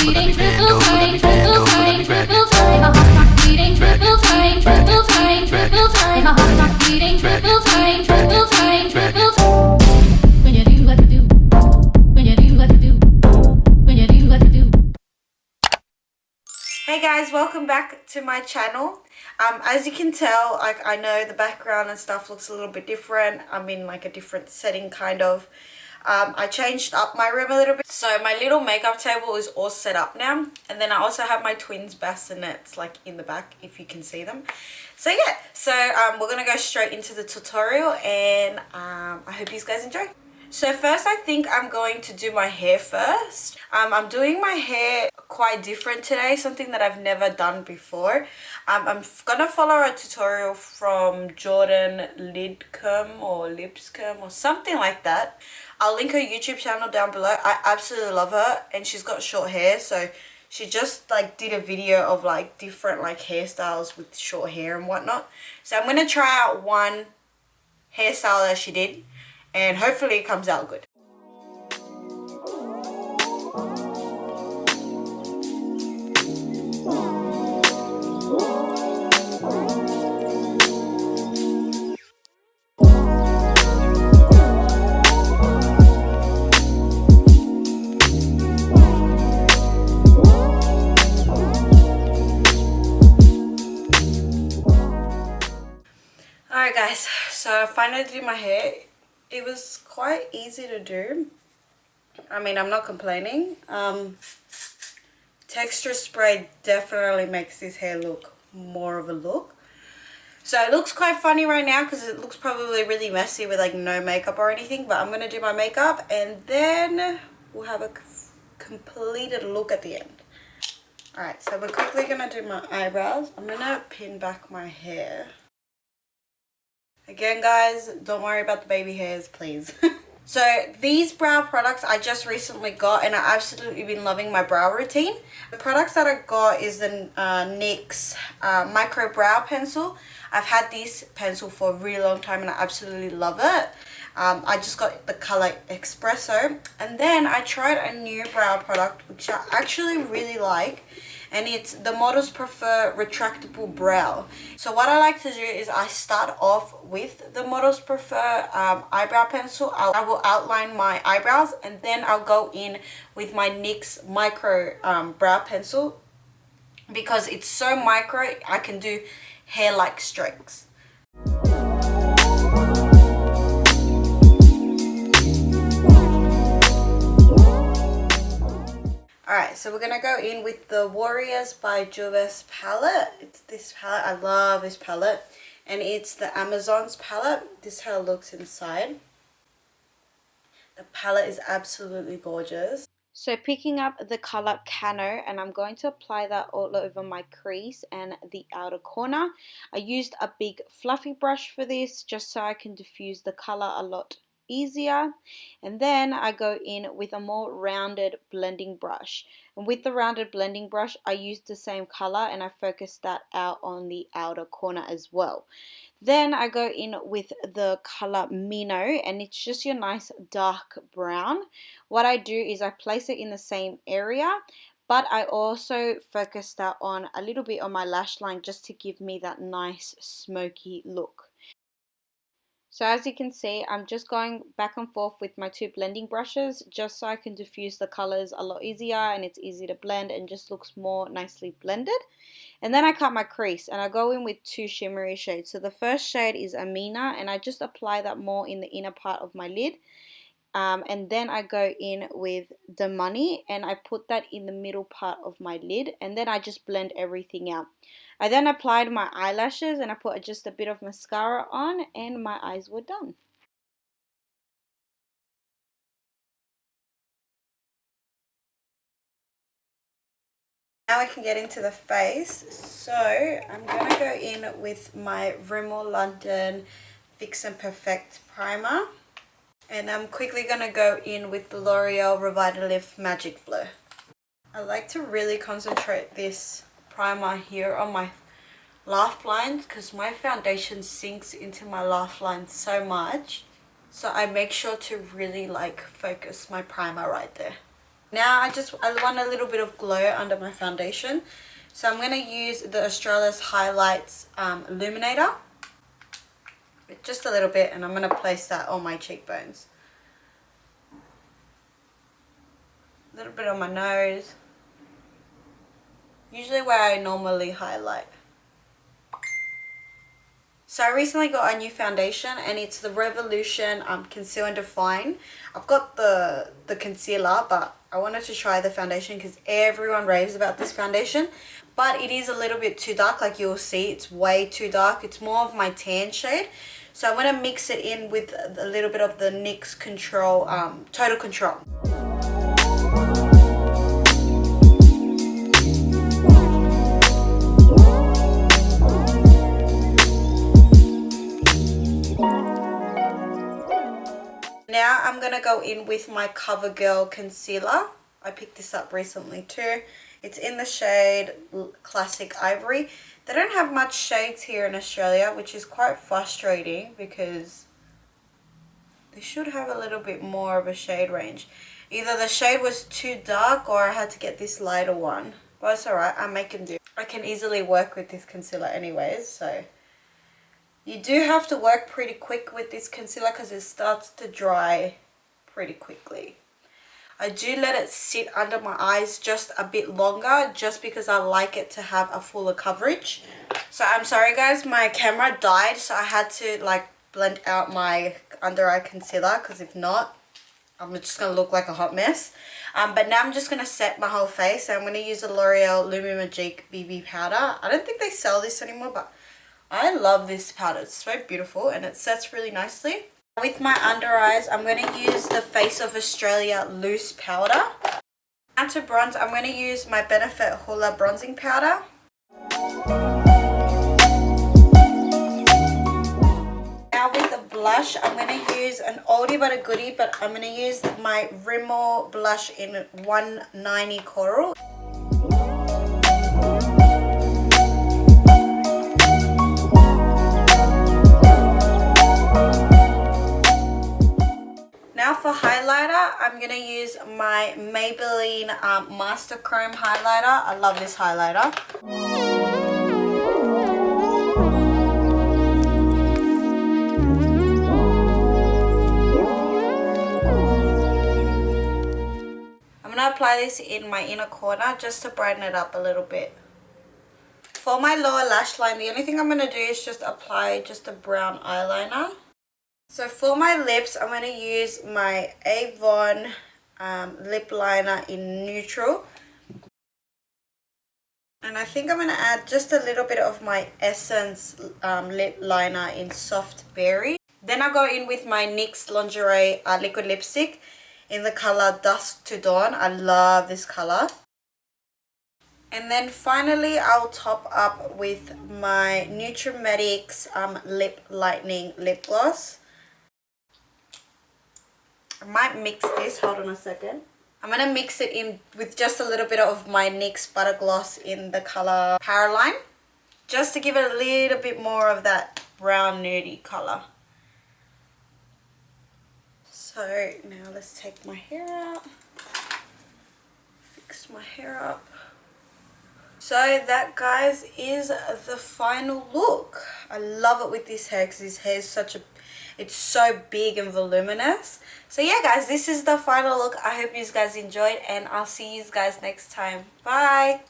beating, triple time, triple time, triple time. My heart beating, triple time, triple time, triple time. My heart beating, triple time, triple time, triple time. When you do what you do, when you do what you do, when you do what you do. Hey guys, welcome back to my channel. As you can tell, like, I know the background and stuff looks a little bit different. I'm in like a different setting kind of. I changed up my room a little bit, so my little makeup table is all set up now, and then I also have my twins bassinets like in the back if you can see them. So yeah, so we're gonna go straight into the tutorial, and I hope you guys enjoy. So first, I think I'm going to do my hair first. I'm doing my hair quite different today, something that I've never done before. I'm gonna follow a tutorial from Jordan Lidcombe or Lipscombe or something like that. I'll link her YouTube channel down below. I absolutely love her, and she's got short hair, so she just like did a video of like different like hairstyles with short hair and whatnot. So I'm gonna try out one hairstyle that she did, and hopefully it comes out good. Alright guys, so I finally did my hair. It was quite easy to do. I mean, I'm not complaining. Texture spray definitely makes this hair look more of a look. So it looks quite funny right now because it looks probably really messy with like no makeup or anything. But I'm going to do my makeup and then we'll have a completed look at the end. Alright, so we're quickly going to do my eyebrows. I'm going to pin back my hair. Again guys, don't worry about the baby hairs, please. So these brow products I just recently got, and I absolutely been loving my brow routine. The products that I got is the NYX micro brow pencil. I've had this pencil for a really long time and I absolutely love it. I just got the color Espresso, and then I tried a new brow product which I actually really like, and it's the Models Prefer retractable brow. So what I like to do is I start off with the Models Prefer eyebrow pencil. I will outline my eyebrows, and then I'll go in with my NYX micro brow pencil because it's so micro I can do hair-like strokes. Alright, so we're going to go in with the Warriors by Juves palette. It's this palette. I love this palette. And it's the Amazon's palette. This is how it looks inside. The palette is absolutely gorgeous. So picking up the color Cano, and I'm going to apply that all over my crease and the outer corner. I used a big fluffy brush for this just so I can diffuse the color a lot easier, and then I go in with a more rounded blending brush, and with the rounded blending brush I used the same color and I focused that out on the outer corner as well. Then I go in with the color Minnow, and it's just your nice dark brown. What I do is I place it in the same area, but I also focus that on a little bit on my lash line just to give me that nice smoky look. So as you can see, I'm just going back and forth with my two blending brushes just so I can diffuse the colors a lot easier, and it's easy to blend and just looks more nicely blended. And then I cut my crease and I go in with two shimmery shades. So the first shade is Amina, and I just apply that more in the inner part of my lid. And then I go in with the Money and I put that in the middle part of my lid, and then I just blend everything out. I then applied my eyelashes and I put just a bit of mascara on, and my eyes were done. Now I can get into the face. So I'm going to go in with my Rimmel London Fix and Perfect primer. And I'm quickly going to go in with the L'Oreal Revitalift Magic Blur. I like to really concentrate this primer here on my laugh lines because my foundation sinks into my laugh lines so much. So I make sure to really like focus my primer right there. Now I want a little bit of glow under my foundation. So I'm going to use the Australis Highlights Illuminator. Just a little bit, and I'm going to place that on my cheekbones. A little bit on my nose. Usually where I normally highlight. So I recently got a new foundation, and it's the Revolution Conceal and Define. I've got the concealer, but I wanted to try the foundation because everyone raves about this foundation. But it is a little bit too dark, like you'll see. It's way too dark. It's more of my tan shade. So I'm going to mix it in with a little bit of the NYX Control, Total Control. Now I'm going to go in with my Covergirl concealer. I picked this up recently too. It's in the shade Classic Ivory. They don't have much shades here in Australia, which is quite frustrating because they should have a little bit more of a shade range. Either the shade was too dark or I had to get this lighter one. But it's alright, I make them do. I can easily work with this concealer anyways, so... You do have to work pretty quick with this concealer because it starts to dry pretty quickly. I do let it sit under my eyes just a bit longer just because I like it to have a fuller coverage. So I'm sorry guys, my camera died, so I had to like blend out my under eye concealer because if not, I'm just going to look like a hot mess. But now I'm just going to set my whole face. So I'm going to use the L'Oreal Nutrimetics BB powder. I don't think they sell this anymore, but I love this powder. It's so beautiful and it sets really nicely. With my under eyes, I'm going to use the Face of Australia loose powder. Now to bronze, I'm going to use my Benefit Hoola bronzing powder. Now with the blush, I'm going to use an oldie but a goodie, but I'm going to use my Rimmel blush in 190 Coral. Now for highlighter, I'm going to use my Maybelline Master Chrome highlighter. I love this highlighter. I'm going to apply this in my inner corner just to brighten it up a little bit. For my lower lash line, the only thing I'm going to do is just apply just a brown eyeliner. So for my lips, I'm going to use my Avon lip liner in neutral. And I think I'm going to add just a little bit of my Essence lip liner in soft berry. Then I'll go in with my NYX Lingerie liquid lipstick in the color Dusk to Dawn. I love this color. And then finally, I'll top up with my Nutrimetics Lip Lightening Lip Gloss. I might mix this, hold on a second. I'm going to mix it in with just a little bit of my NYX Butter Gloss in the colour Paraline. Just to give it a little bit more of that brown nudie colour. So now let's take my hair out. Fix my hair up. So that, guys, is the final look. I love it with this hair because this hair is it's so big and voluminous. So yeah guys, this is the final look. I hope you guys enjoyed and I'll see you guys next time. Bye!